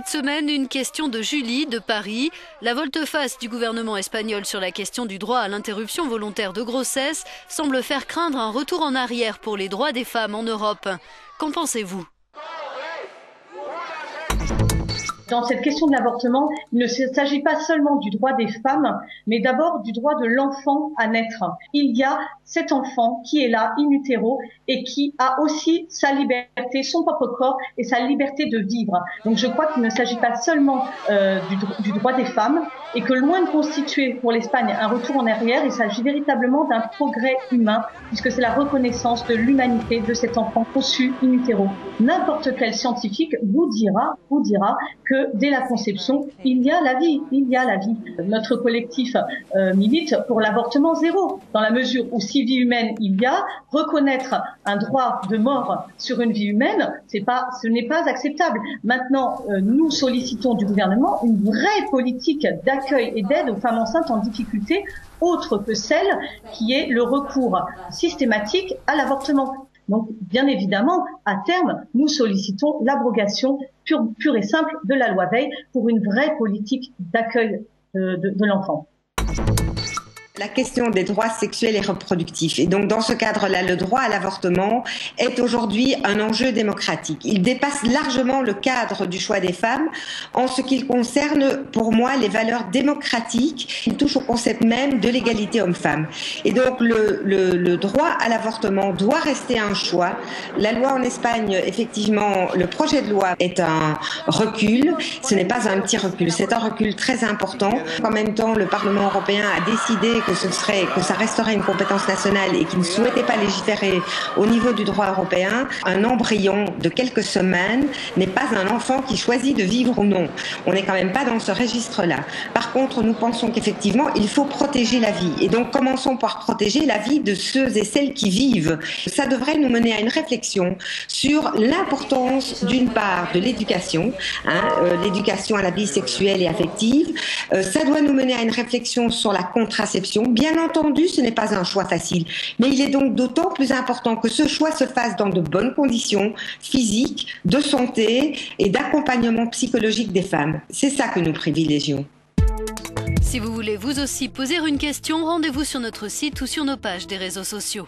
Cette semaine, une question de Julie de Paris. La volte-face du gouvernement espagnol sur la question du droit à l'interruption volontaire de grossesse semble faire craindre un retour en arrière pour les droits des femmes en Europe. Qu'en pensez-vous ? Dans cette question de l'avortement, il ne s'agit pas seulement du droit des femmes, mais d'abord du droit de l'enfant à naître. Il y a cet enfant qui est là, in utero, et qui a aussi sa liberté, son propre corps et sa liberté de vivre. Donc je crois qu'il ne s'agit pas seulement du droit des femmes, et que loin de constituer pour l'Espagne un retour en arrière, il s'agit véritablement d'un progrès humain, puisque c'est la reconnaissance de l'humanité de cet enfant conçu in utero. N'importe quel scientifique vous dira que dès la conception, il y a la vie, Notre collectif milite pour l'avortement zéro, dans la mesure où si vie humaine il y a, reconnaître un droit de mort sur une vie humaine, ce n'est pas acceptable. Maintenant, nous sollicitons du gouvernement une vraie politique d'accueil et d'aide aux femmes enceintes en difficulté, autre que celle qui est le recours systématique à l'avortement. Donc, bien évidemment, à terme, nous sollicitons l'abrogation pure et simple de la loi Veil pour une vraie politique d'accueil de l'enfant. La question des droits sexuels et reproductifs. Et donc, dans ce cadre-là, le droit à l'avortement est aujourd'hui un enjeu démocratique. Il dépasse largement le cadre du choix des femmes en ce qu'il concerne, pour moi, les valeurs démocratiques. Il touche au concept même de l'égalité homme-femme. Et donc, le droit à l'avortement doit rester un choix. La loi en Espagne, effectivement, le projet de loi est un recul. Ce n'est pas un petit recul, c'est un recul très important. En même temps, le Parlement européen a décidé que ça resterait une compétence nationale et qui ne souhaitait pas légiférer au niveau du droit européen. Un embryon de quelques semaines n'est pas un enfant qui choisit de vivre ou non. On n'est quand même pas dans ce registre-là. Par contre, nous pensons qu'effectivement, il faut protéger la vie. Et donc, commençons par protéger la vie de ceux et celles qui vivent. Ça devrait nous mener à une réflexion sur l'importance, d'une part, de l'éducation, l'éducation à la vie sexuelle et affective. Ça doit nous mener à une réflexion sur la contraception. Bien entendu, ce n'est pas un choix facile, mais il est donc d'autant plus important que ce choix se fasse dans de bonnes conditions physiques, de santé et d'accompagnement psychologique des femmes. C'est ça que nous privilégions. Si vous voulez vous aussi poser une question, rendez-vous sur notre site ou sur nos pages des réseaux sociaux.